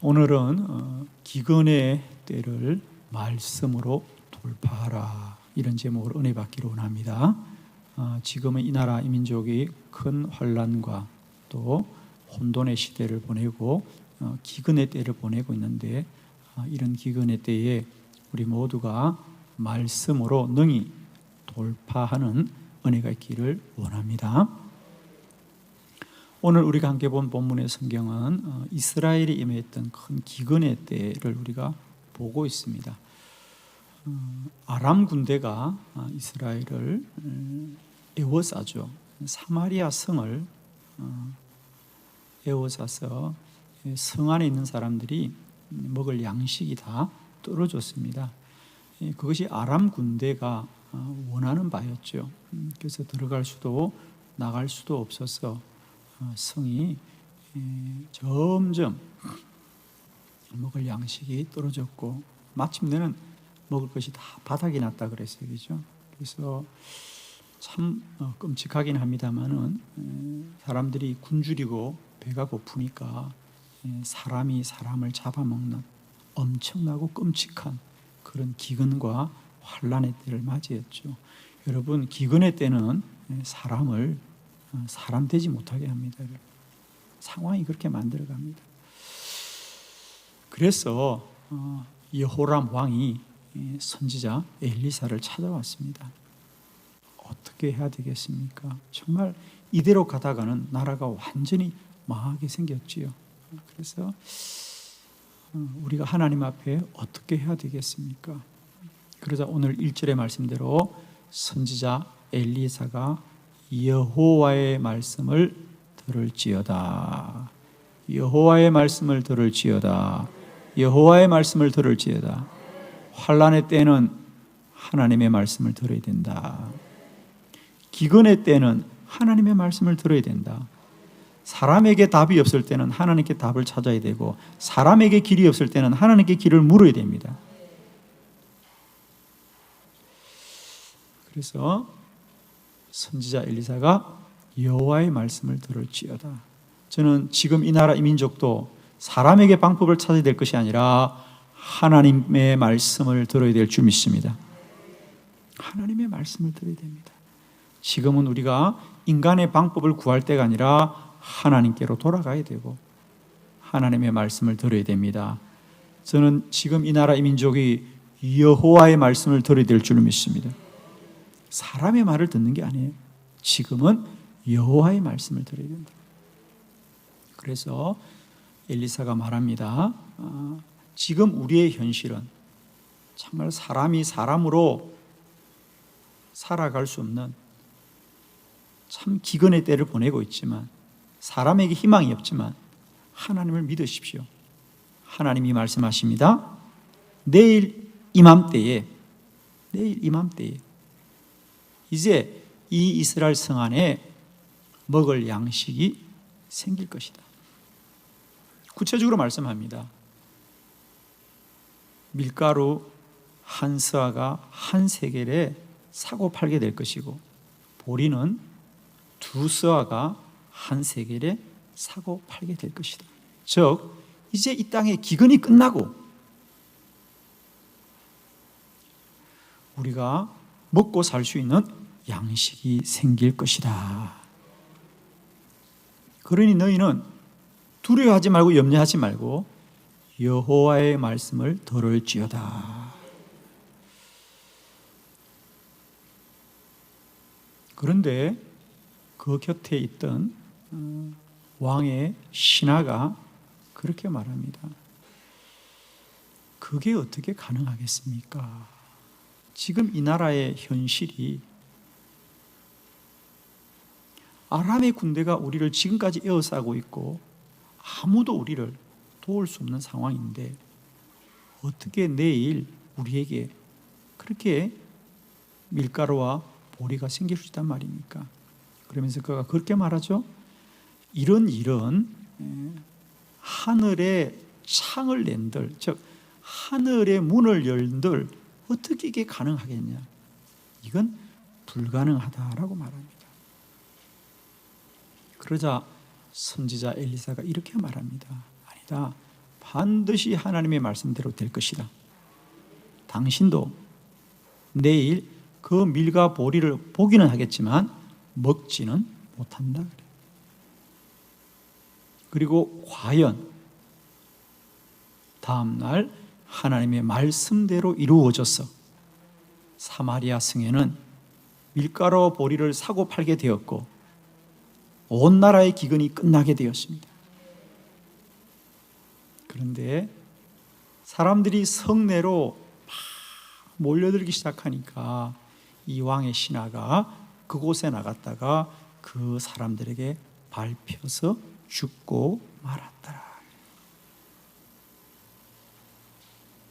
오늘은 기근의 때를 말씀으로 돌파하라, 이런 제목으로 은혜 받기로 원합니다. 지금은 이 나라 이 민족이 큰 환난과 또 혼돈의 시대를 보내고 기근의 때를 보내고 있는데, 이런 기근의 때에 우리 모두가 말씀으로 능히 돌파하는 은혜가 있기를 원합니다. 오늘 우리가 함께 본 본문의 성경은 이스라엘이 임했던 큰 기근의 때를 우리가 보고 있습니다. 아람 군대가 이스라엘을 에워싸죠. 사마리아 성을 에워싸서 성 안에 있는 사람들이 먹을 양식이 다 떨어졌습니다. 그것이 아람 군대가 원하는 바였죠. 그래서 들어갈 수도 나갈 수도 없어서 성이 점점 먹을 양식이 떨어졌고, 마침내는 먹을 것이 다 바닥이 났다 그랬어요. 그죠? 그래서 참 끔찍하긴 합니다만은, 사람들이 굶주리고 배가 고프니까 사람이 사람을 잡아먹는 엄청나고 끔찍한 그런 기근과 환난의 때를 맞이했죠. 여러분, 기근의 때는 사람을 사람 되지 못하게 합니다. 상황이 그렇게 만들어갑니다. 그래서 여호람 왕이 선지자 엘리사를 찾아왔습니다. 어떻게 해야 되겠습니까? 정말 이대로 가다가는 나라가 완전히 망하게 생겼지요. 그래서 우리가 하나님 앞에 어떻게 해야 되겠습니까? 그러자 오늘 1절의 말씀대로 선지자 엘리사가 여호와의 말씀을 들을지어다. 여호와의 말씀을 들을지어다. 여호와의 말씀을 들을지어다. 환난의 때는 하나님의 말씀을 들어야 된다. 기근의 때는 하나님의 말씀을 들어야 된다. 사람에게 답이 없을 때는 하나님께 답을 찾아야 되고, 사람에게 길이 없을 때는 하나님께 길을 물어야 됩니다. 그래서 선지자 엘리사가 여호와의 말씀을 들을지어다. 저는 지금 이 나라 이 민족도 사람에게 방법을 찾아야 될 것이 아니라 하나님의 말씀을 들어야 될 줄 믿습니다. 하나님의 말씀을 들어야 됩니다. 지금은 우리가 인간의 방법을 구할 때가 아니라 하나님께로 돌아가야 되고 하나님의 말씀을 들어야 됩니다. 저는 지금 이 나라 이 민족이 여호와의 말씀을 들어야 될 줄 믿습니다. 사람의 말을 듣는 게 아니에요. 지금은 여호와의 말씀을 들어야 된다. 그래서 엘리사가 말합니다. 지금 우리의 현실은 정말 사람이 사람으로 살아갈 수 없는 참 기근의 때를 보내고 있지만, 사람에게 희망이 없지만 하나님을 믿으십시오. 하나님이 말씀하십니다. 내일 이맘때에 이제 이 이스라엘 성 안에 먹을 양식이 생길 것이다. 구체적으로 말씀합니다. 밀가루 한 스아가 한 세겔에 사고 팔게 될 것이고, 보리는 두 스아가 한 세겔에 사고 팔게 될 것이다. 즉, 이제 이 땅의 기근이 끝나고 우리가 먹고 살 수 있는 양식이 생길 것이다. 그러니 너희는 두려워하지 말고 염려하지 말고 여호와의 말씀을 들을지어다. 그런데 그 곁에 있던 왕의 신하가 그렇게 말합니다. 그게 어떻게 가능하겠습니까? 지금 이 나라의 현실이, 아람의 군대가 우리를 지금까지 에워싸고 있고 아무도 우리를 도울 수 없는 상황인데 어떻게 내일 우리에게 그렇게 밀가루와 보리가 생길 수 있단 말입니까? 그러면서 그가 그렇게 말하죠. 이런 일은 하늘에 창을 낸들, 즉 하늘의 문을 열들 어떻게 이게 가능하겠냐? 이건 불가능하다라고 말합니다. 그러자 선지자 엘리사가 이렇게 말합니다. 아니다. 반드시 하나님의 말씀대로 될 것이다. 당신도 내일 그 밀과 보리를 보기는 하겠지만 먹지는 못한다. 그리고 과연 다음날 하나님의 말씀대로 이루어져서 사마리아 성에는 밀가루 보리를 사고 팔게 되었고 온 나라의 기근이 끝나게 되었습니다. 그런데 사람들이 성내로 막 몰려들기 시작하니까 이 왕의 신하가 그곳에 나갔다가 그 사람들에게 밟혀서 죽고 말았더라.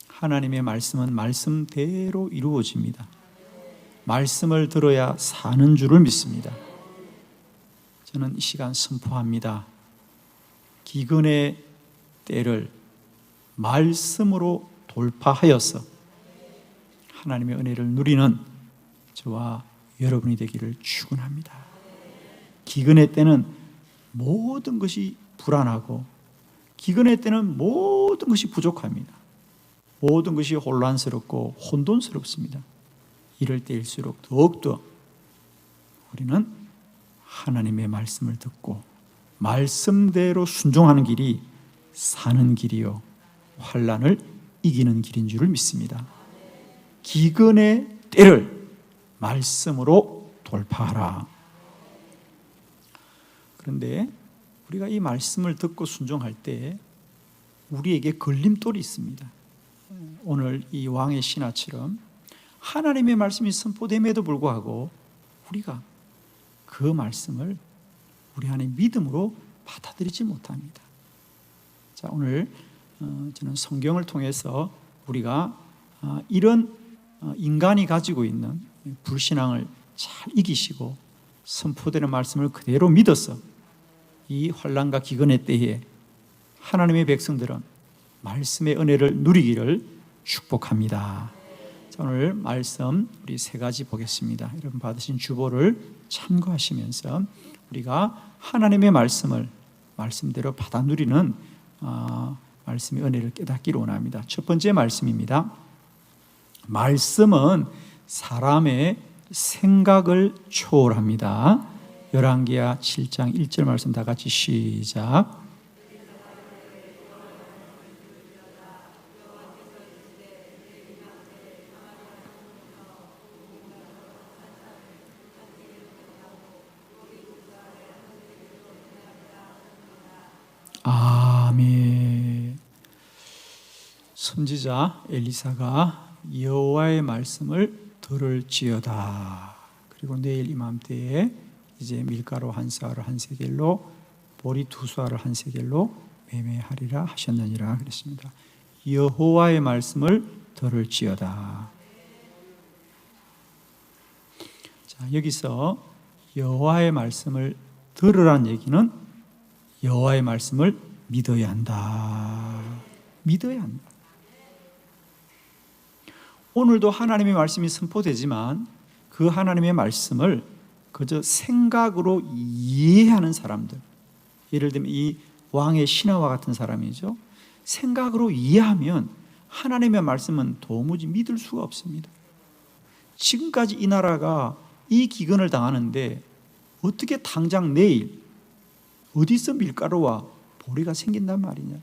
하나님의 말씀은 말씀대로 이루어집니다. 말씀을 들어야 사는 줄을 믿습니다. 저는 이 시간 선포합니다. 기근의 때를 말씀으로 돌파하여서 하나님의 은혜를 누리는 저와 여러분이 되기를 축원합니다. 기근의 때는 모든 것이 불안하고 기근의 때는 모든 것이 부족합니다. 모든 것이 혼란스럽고 혼돈스럽습니다. 이럴 때일수록 더욱더 우리는 하나님의 말씀을 듣고 말씀대로 순종하는 길이 사는 길이요 환난을 이기는 길인 줄을 믿습니다. 기근의 때를 말씀으로 돌파하라. 그런데 우리가 이 말씀을 듣고 순종할 때 우리에게 걸림돌이 있습니다. 오늘 이 왕의 신하처럼 하나님의 말씀이 선포됨에도 불구하고 우리가 그 말씀을 우리 안에 믿음으로 받아들이지 못합니다. 자, 오늘 저는 성경을 통해서 우리가 이런 인간이 가지고 있는 불신앙을 잘 이기시고 선포되는 말씀을 그대로 믿어서 이 환난과 기근의 때에 하나님의 백성들은 말씀의 은혜를 누리기를 축복합니다. 자, 오늘 말씀 우리 세 가지 보겠습니다. 여러분 받으신 주보를 참고하시면서 우리가 하나님의 말씀을 말씀대로 받아 누리는 말씀의 은혜를 깨닫기를 원합니다. 첫 번째 말씀입니다. 말씀은 사람의 생각을 초월합니다. 열왕기하 7장 1절 말씀 다 같이 시작. 아멘. 선지자 엘리사가 여호와의 말씀을 들을지어다. 그리고 내일 이맘때에 이제 밀가루 한 쌀을 한 세겔로 보리 두 쌀을 한 세겔로 매매하리라 하셨느니라 그랬습니다. 여호와의 말씀을 들을지어다. 자, 여기서 여호와의 말씀을 들으라는 얘기는 여호와의 말씀을 믿어야 한다. 믿어야 한다. 오늘도 하나님의 말씀이 선포되지만 그 하나님의 말씀을 그저 생각으로 이해하는 사람들, 예를 들면 이 왕의 신하와 같은 사람이죠. 생각으로 이해하면 하나님의 말씀은 도무지 믿을 수가 없습니다. 지금까지 이 나라가 이 기근을 당하는데 어떻게 당장 내일 어디서 밀가루와 보리가 생긴단 말이냐.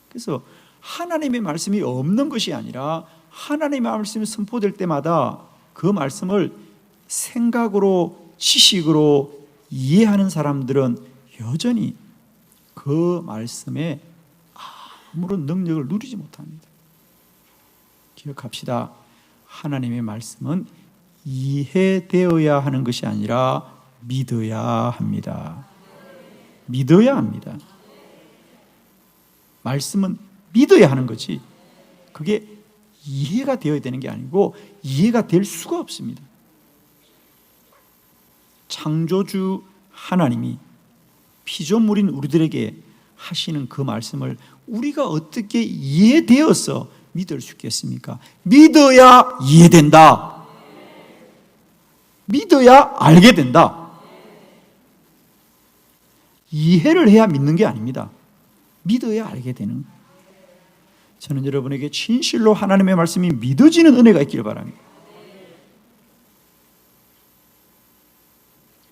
그래서 하나님의 말씀이 없는 것이 아니라 하나님의 말씀이 선포될 때마다 그 말씀을 생각으로 지식으로 이해하는 사람들은 여전히 그 말씀에 아무런 능력을 누리지 못합니다. 기억합시다. 하나님의 말씀은 이해되어야 하는 것이 아니라 믿어야 합니다. 믿어야 합니다. 말씀은 믿어야 하는 거지 그게 이해가 되어야 되는 게 아니고 이해가 될 수가 없습니다. 창조주 하나님이 피조물인 우리들에게 하시는 그 말씀을 우리가 어떻게 이해되어서 믿을 수 있겠습니까? 믿어야 이해된다. 믿어야 알게 된다. 이해를 해야 믿는 게 아닙니다. 믿어야 알게 되는 거예요. 저는 여러분에게 진실로 하나님의 말씀이 믿어지는 은혜가 있기를 바랍니다.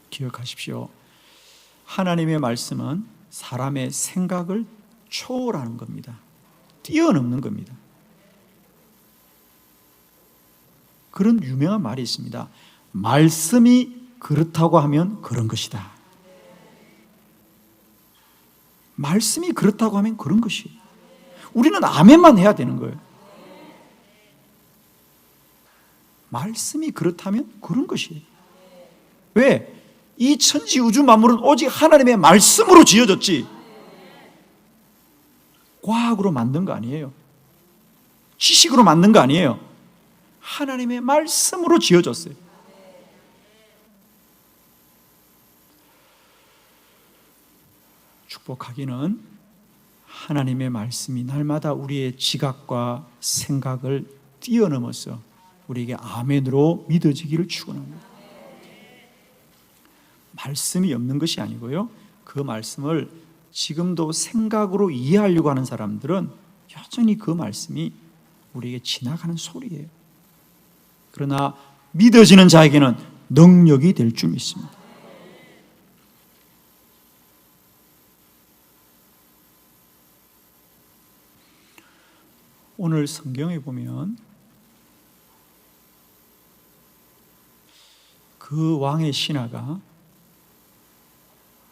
기억하십시오. 하나님의 말씀은 사람의 생각을 초월하는 겁니다. 뛰어넘는 겁니다. 그런 유명한 말이 있습니다. 말씀이 그렇다고 하면 그런 것이다. 말씀이 그렇다고 하면 그런 것이에요. 우리는 아멘만 해야 되는 거예요. 말씀이 그렇다면 그런 것이에요. 왜? 이 천지 우주 만물은 오직 하나님의 말씀으로 지어졌지 과학으로 만든 거 아니에요. 지식으로 만든 거 아니에요. 하나님의 말씀으로 지어졌어요. 축복하기는 하나님의 말씀이 날마다 우리의 지각과 생각을 뛰어넘어서 우리에게 아멘으로 믿어지기를 축원합니다. 말씀이 없는 것이 아니고요, 그 말씀을 지금도 생각으로 이해하려고 하는 사람들은 여전히 그 말씀이 우리에게 지나가는 소리예요. 그러나 믿어지는 자에게는 능력이 될 줄 믿습니다. 오늘 성경에 보면 그 왕의 신하가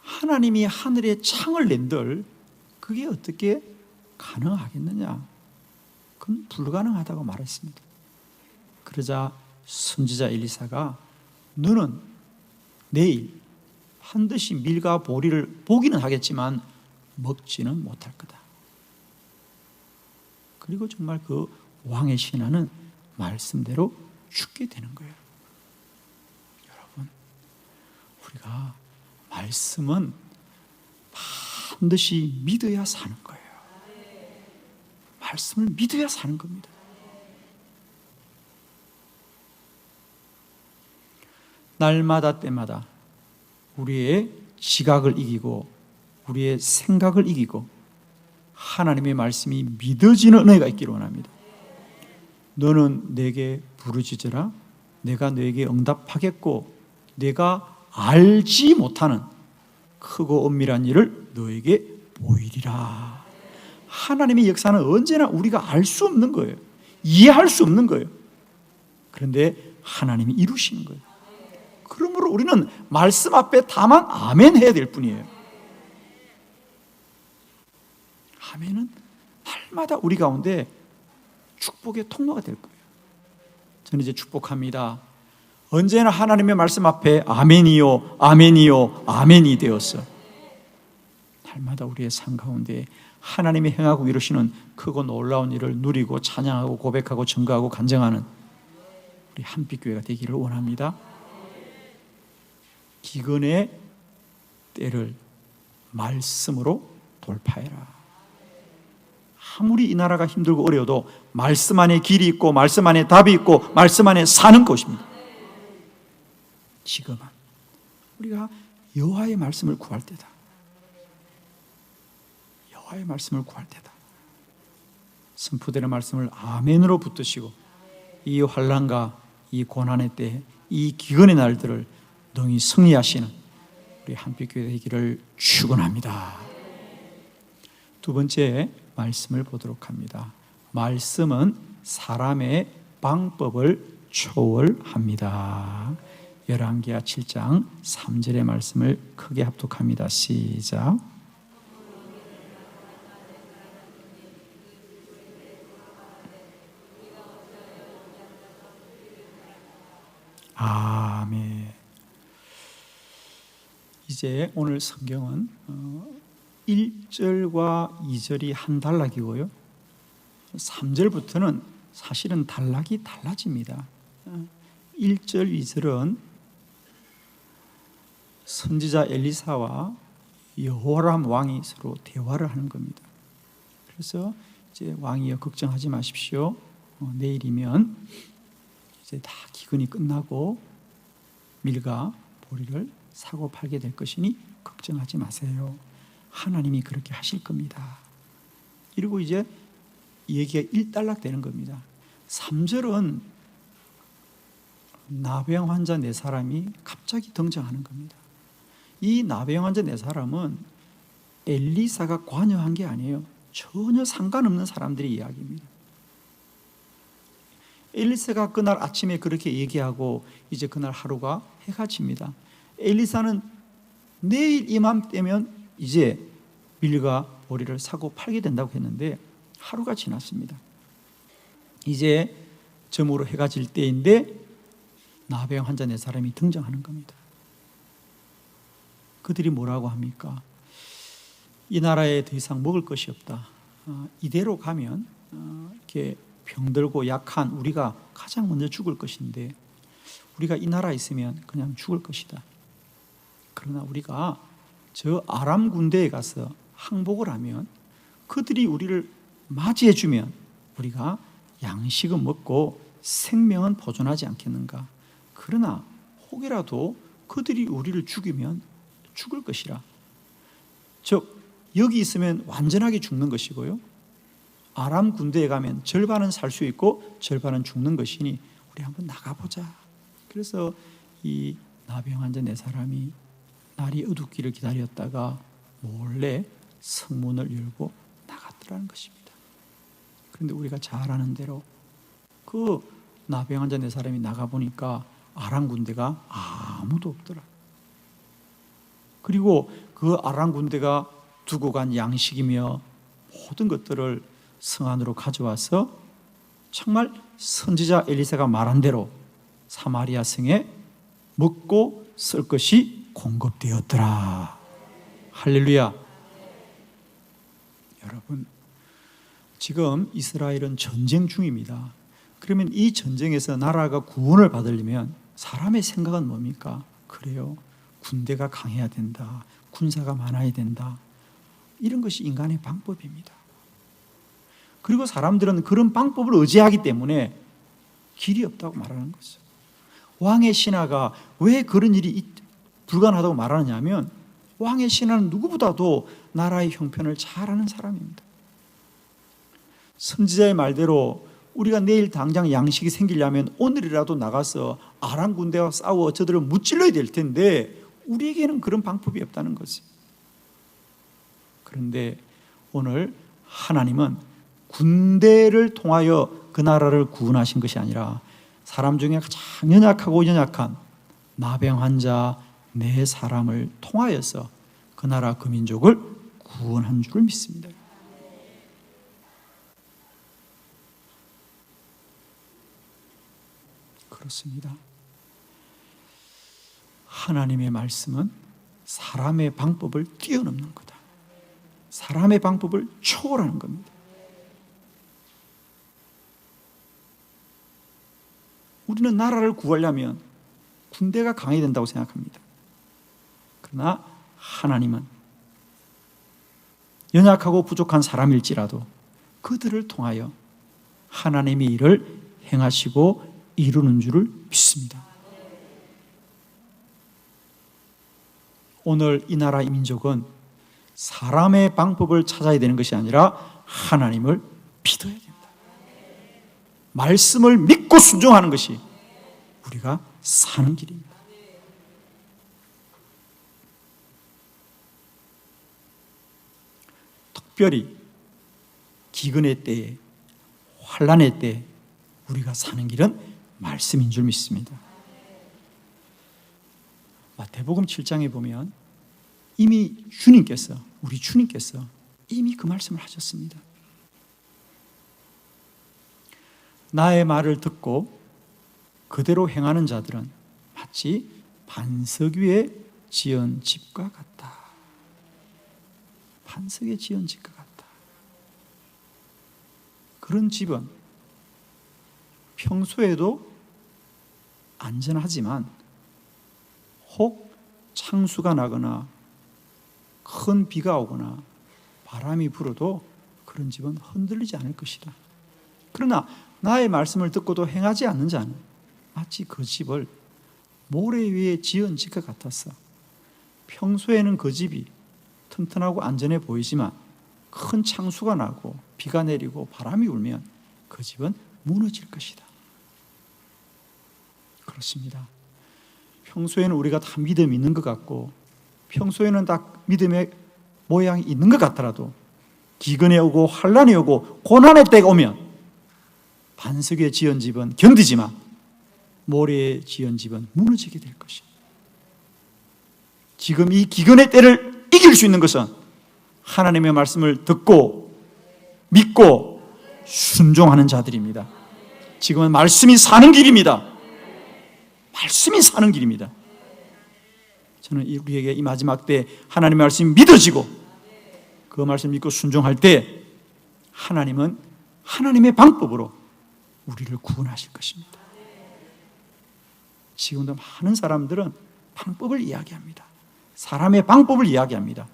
하나님이 하늘에 창을 낸들 그게 어떻게 가능하겠느냐? 그건 불가능하다고 말했습니다. 그러자 선지자 엘리사가 너는 내일 반드시 밀과 보리를 보기는 하겠지만 먹지는 못할 거다. 그리고 정말 그 왕의 신하는 말씀대로 죽게 되는 거예요. 여러분, 우리가 말씀은 반드시 믿어야 사는 거예요. 말씀을 믿어야 사는 겁니다. 날마다 때마다 우리의 지각을 이기고 우리의 생각을 이기고 하나님의 말씀이 믿어지는 은혜가 있기를 원합니다. 너는 내게 부르짖으라 내가 너에게 응답하겠고 내가 알지 못하는 크고 엄밀한 일을 너에게 보이리라. 하나님의 역사는 언제나 우리가 알 수 없는 거예요. 이해할 수 없는 거예요. 그런데 하나님이 이루시는 거예요. 그러므로 우리는 말씀 앞에 다만 아멘 해야 될 뿐이에요. 아멘은 날마다 우리 가운데 축복의 통로가 될 거예요. 저는 이제 축복합니다. 언제나 하나님의 말씀 앞에 아멘이요 아멘이요 아멘이 되었어. 날마다 우리의 삶 가운데 하나님이 행하고 이루시는 크고 놀라운 일을 누리고 찬양하고 고백하고 증거하고 간증하는 우리 한빛교회가 되기를 원합니다. 기근의 때를 말씀으로 돌파해라. 아무리 이 나라가 힘들고 어려워도 말씀 안에 길이 있고 말씀 안에 답이 있고 말씀 안에 사는 것입니다. 지금은 우리가 여호와의 말씀을 구할 때다. 여호와의 말씀을 구할 때다. 선포되는 말씀을 아멘으로 붙드시고 이 환난과 이 고난의 때, 이 기근의 날들을 능히 승리하시는 우리 한빛교회 되기를 축원합니다. 두 번째 말씀을 보도록 합니다. 말씀은 사람의 방법을 초월합니다. 열왕기하 7장 3절의 말씀을 크게 합독합니다. 시작. 아멘. 이제 오늘 성경은 1절과 2절이 한 단락이고요. 3절부터는 사실은 단락이 달라집니다. 1절, 2절은 선지자 엘리사와 여호람 왕이 서로 대화를 하는 겁니다. 그래서 이제 왕이여 걱정하지 마십시오. 내일이면 이제 다 기근이 끝나고 밀과 보리를 사고 팔게 될 것이니 걱정하지 마세요. 하나님이 그렇게 하실 겁니다. 이러고 이제 얘기가 일단락되는 겁니다. 3절은 나병 환자 4사람이 갑자기 등장하는 겁니다. 이 나병 환자 4사람은 엘리사가 관여한 게 아니에요. 전혀 상관없는 사람들의 이야기입니다. 엘리사가 그날 아침에 그렇게 얘기하고 이제 그날 하루가 해가 집니다. 엘리사는 내일 이맘때면 이제 밀과 보리를 사고 팔게 된다고 했는데 하루가 지났습니다. 이제 저물어 해가 질 때인데 나병 환자 4사람이 등장하는 겁니다. 그들이 뭐라고 합니까? 이 나라에 더 이상 먹을 것이 없다. 이대로 가면 이렇게 병들고 약한 우리가 가장 먼저 죽을 것인데 우리가 이 나라에 있으면 그냥 죽을 것이다. 그러나 우리가 저 아람 군대에 가서 항복을 하면 그들이 우리를 맞이해 주면 우리가 양식은 먹고 생명은 보존하지 않겠는가. 그러나 혹이라도 그들이 우리를 죽이면 죽을 것이라. 즉 여기 있으면 완전하게 죽는 것이고요, 아람 군대에 가면 절반은 살 수 있고 절반은 죽는 것이니 우리 한번 나가보자. 그래서 이 나병 환자 4사람이 날이 어둡기를 기다렸다가 몰래 성문을 열고 나갔더라는 것입니다. 그런데 우리가 잘 아는 대로 그 나병 환자 4사람이 나가보니까 아람 군대가 아무도 없더라. 그리고 그 아람 군대가 두고 간 양식이며 모든 것들을 성 안으로 가져와서 정말 선지자 엘리사가 말한 대로 사마리아 성에 먹고 쓸 것이 공급되었더라. 할렐루야. 여러분, 지금 이스라엘은 전쟁 중입니다. 그러면 이 전쟁에서 나라가 구원을 받으려면 사람의 생각은 뭡니까? 그래요, 군대가 강해야 된다, 군사가 많아야 된다, 이런 것이 인간의 방법입니다. 그리고 사람들은 그런 방법을 의지하기 때문에 길이 없다고 말하는 거죠. 왕의 신하가 왜 그런 일이 불가능하다고 말하느냐 하면 왕의 신하는 누구보다도 나라의 형편을 잘 아는 사람입니다. 선지자의 말대로 우리가 내일 당장 양식이 생기려면 오늘이라도 나가서 아람 군대와 싸워 저들을 무찔러야 될 텐데 우리에게는 그런 방법이 없다는 거지. 그런데 오늘 하나님은 군대를 통하여 그 나라를 구원하신 것이 아니라 사람 중에 가장 연약하고 연약한 나병 환자 4사람을 통하여서 그 나라 그 민족을 구원한 줄을 믿습니다. 그렇습니다. 하나님의 말씀은 사람의 방법을 뛰어넘는 거다. 사람의 방법을 초월하는 겁니다. 우리는 나라를 구하려면 군대가 강해야 된다고 생각합니다. 그러나 하나님은 연약하고 부족한 사람일지라도 그들을 통하여 하나님의 일을 행하시고 이루는 줄을 믿습니다. 오늘 이 나라 이 민족은 사람의 방법을 찾아야 되는 것이 아니라 하나님을 믿어야 됩니다. 말씀을 믿고 순종하는 것이 우리가 사는 길입니다. 특별히 기근의 때에, 환난의 때에 우리가 사는 길은 말씀인 줄 믿습니다. 마태복음 7장에 보면 이미 주님께서, 우리 주님께서 이미 그 말씀을 하셨습니다. 나의 말을 듣고 그대로 행하는 자들은 마치 반석 위에 지은 집과 같다. 반석에 지은 집과 같다. 그런 집은 평소에도 안전하지만 혹 창수가 나거나 큰 비가 오거나 바람이 불어도 그런 집은 흔들리지 않을 것이다. 그러나 나의 말씀을 듣고도 행하지 않는 자는 마치 그 집을 모래 위에 지은 집과 같았어. 평소에는 그 집이 튼튼하고 안전해 보이지만 큰 창수가 나고 비가 내리고 바람이 울면 그 집은 무너질 것이다. 그렇습니다. 평소에는 우리가 다 믿음이 있는 것 같고 평소에는 다 믿음의 모양이 있는 것 같더라도 기근에 오고 환란이 오고 고난의 때가 오면 반석에 지은 집은 견디지만 모래에 지은 집은 무너지게 될 것입니다. 지금 이 기근의 때를 이길 수 있는 것은 하나님의 말씀을 듣고 믿고 순종하는 자들입니다. 지금은 말씀이 사는 길입니다. 말씀이 사는 길입니다. 저는 우리에게 이 마지막 때 하나님의 말씀이 믿어지고 그 말씀 믿고 순종할 때 하나님은 하나님의 방법으로 우리를 구원하실 것입니다. 지금도 많은 사람들은 방법을 이야기합니다. 사람의 방법을 이야기합니다.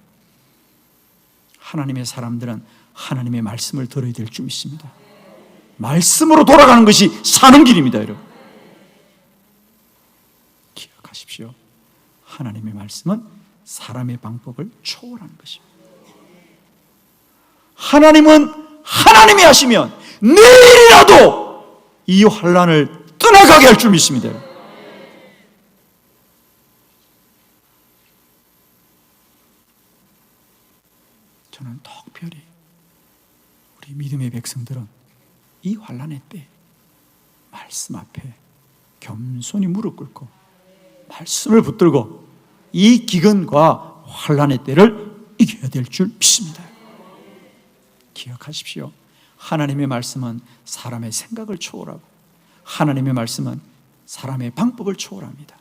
하나님의 사람들은 하나님의 말씀을 들어야 될 줄 믿습니다. 말씀으로 돌아가는 것이 사는 길입니다, 여러분. 기억하십시오. 하나님의 말씀은 사람의 방법을 초월하는 것입니다. 하나님은 하나님이 하시면 내일이라도 이 환난을 떠나가게 할 줄 믿습니다. 저는 특별히 우리 믿음의 백성들은 이 환난의 때 말씀 앞에 겸손히 무릎 꿇고 말씀을 붙들고 이 기근과 환난의 때를 이겨야 될 줄 믿습니다. 기억하십시오. 하나님의 말씀은 사람의 생각을 초월하고 하나님의 말씀은 사람의 방법을 초월합니다.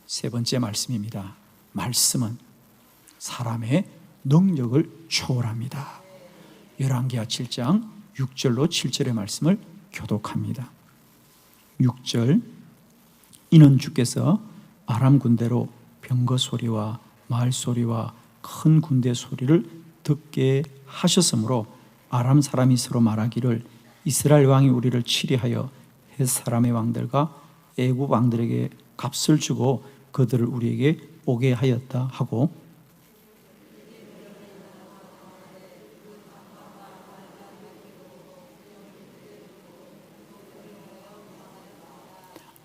세 번째 말씀입니다. 말씀은 사람의 능력을 초월합니다. 열왕기하 7장 6절로 7절의 말씀을 교독합니다. 6절 이는 주께서 아람 군대로 병거 소리와 말 소리와 큰 군대 소리를 듣게 하셨으므로 아람 사람이 서로 말하기를 이스라엘 왕이 우리를 치리하여 헷 사람의 왕들과 애굽 왕들에게 값을 주고 그들을 우리에게 오게 하였다 하고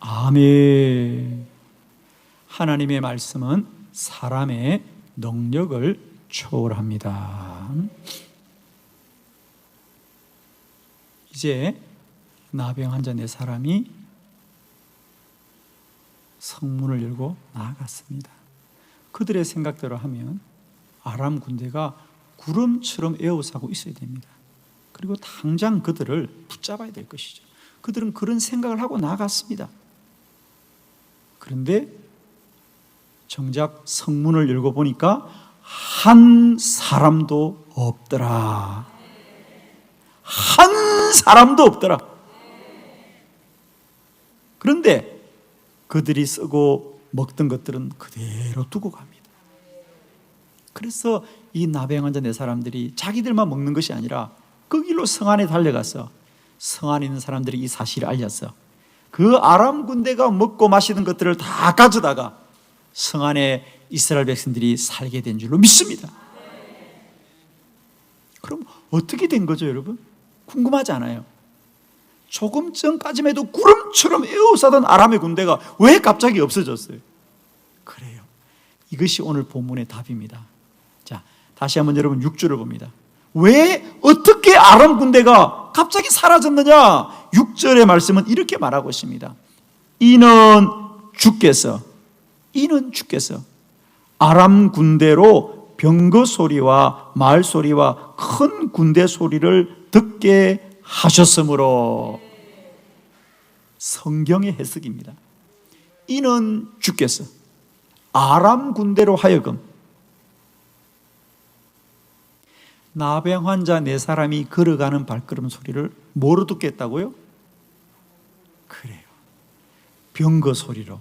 아멘. 하나님의 말씀은 사람의 능력을 초월합니다. 이제 나병 환자 네 사람이 성문을 열고 나아갔습니다. 그들의 생각대로 하면 아람 군대가 구름처럼 에워싸고 있어야 됩니다. 그리고 당장 그들을 붙잡아야 될 것이죠. 그들은 그런 생각을 하고 나아갔습니다. 그런데 정작 성문을 열고 보니까 한 사람도 없더라. 한 사람도 없더라. 그런데 그들이 쓰고 먹던 것들은 그대로 두고 갑니다. 그래서 이 나병 환자 네 사람들이 자기들만 먹는 것이 아니라 그 길로 성 안에 달려가서 성 안에 있는 사람들이 이 사실을 알렸어. 그 아람 군대가 먹고 마시는 것들을 다 가져다가 성 안에 이스라엘 백성들이 살게 된 줄로 믿습니다. 그럼 어떻게 된 거죠, 여러분? 궁금하지 않아요? 조금 전까지만 해도 구름처럼 에워싸던 아람의 군대가 왜 갑자기 없어졌어요? 그래요. 이것이 오늘 본문의 답입니다. 자, 다시 한번 여러분 6절을 봅니다. 왜 어떻게 아람 군대가 갑자기 사라졌느냐? 6절의 말씀은 이렇게 말하고 있습니다. 이는 주께서 아람 군대로 병거 소리와 말 소리와 큰 군대 소리를 듣게 하셨으므로. 성경의 해석입니다. 이는 주께서 아람 군대로 하여금 나병 환자 네 사람이 걸어가는 발걸음 소리를 뭐로 듣겠다고요? 그래요. 병거 소리로,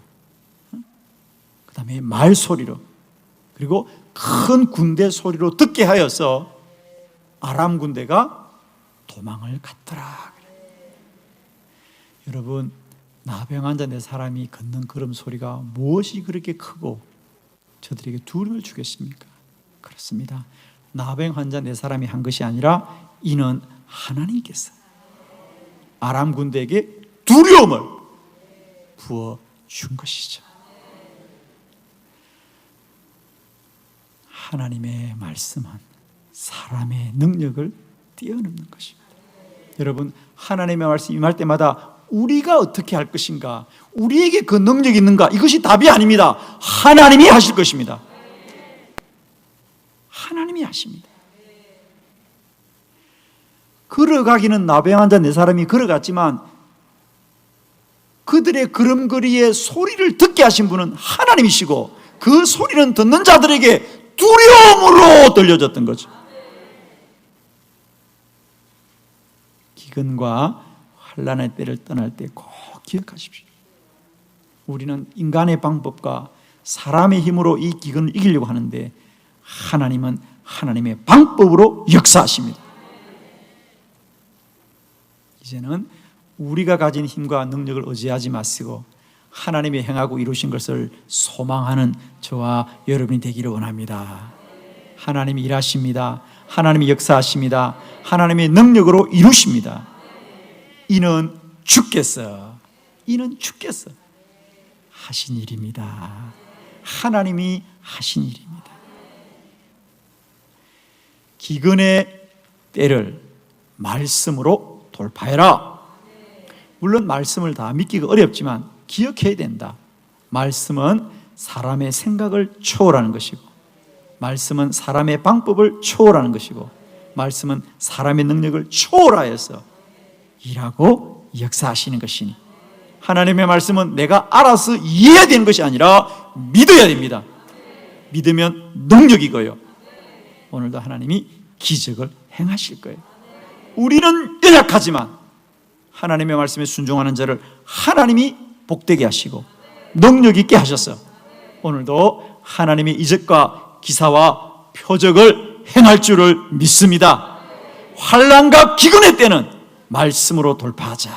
그 다음에 말 소리로, 그리고 큰 군대 소리로 듣게 하여서 아람 군대가 도망을 갔더라. 여러분, 나병 환자 네 사람이 걷는 걸음 소리가 무엇이 그렇게 크고 저들에게 두려움을 주겠습니까? 그렇습니다. 나병 환자 네 사람이 한 것이 아니라 이는 하나님께서 아람 군대에게 두려움을 부어준 것이죠. 하나님의 말씀은 사람의 능력을 뛰어넘는 것입니다. 여러분, 하나님의 말씀 임할 때마다 우리가 어떻게 할 것인가, 우리에게 그 능력이 있는가, 이것이 답이 아닙니다. 하나님이 하실 것입니다. 하나님이 하십니다. 걸어가기는 나병 환자 네 사람이 걸어갔지만 그들의 걸음걸이의 소리를 듣게 하신 분은 하나님이시고 그 소리는 듣는 자들에게 두려움으로 들려졌던 거죠. 기근과 환난의 때를 떠날 때 꼭 기억하십시오. 우리는 인간의 방법과 사람의 힘으로 이 기근을 이기려고 하는데 하나님은 하나님의 방법으로 역사하십니다. 이제는 우리가 가진 힘과 능력을 의지하지 마시고 하나님이 행하고 이루신 것을 소망하는 저와 여러분이 되기를 원합니다. 하나님이 일하십니다. 하나님이 역사하십니다. 하나님의 능력으로 이루십니다. 이는 주께서 하신 일입니다. 하나님이 하신 일입니다. 기근의 때를 말씀으로 돌파해라. 물론 말씀을 다 믿기가 어렵지만 기억해야 된다. 말씀은 사람의 생각을 초월하는 것이고, 말씀은 사람의 방법을 초월하는 것이고, 말씀은 사람의 능력을 초월하여서 일하고 역사하시는 것이니 하나님의 말씀은 내가 알아서 이해해야 되는 것이 아니라 믿어야 됩니다. 믿으면 능력이고요. 오늘도 하나님이 기적을 행하실 거예요. 우리는 연약하지만 하나님의 말씀에 순종하는 자를 하나님이 복되게 하시고 능력 있게 하셔서 오늘도 하나님의 이적과 기사와 표적을 행할 줄을 믿습니다. 환난과 기근의 때는 말씀으로 돌파하자.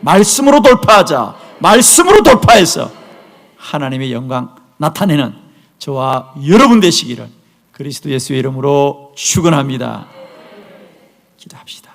말씀으로 돌파하자. 말씀으로 돌파해서 하나님의 영광 나타내는 저와 여러분 되시기를 그리스도 예수의 이름으로 축원합니다. 기도합시다.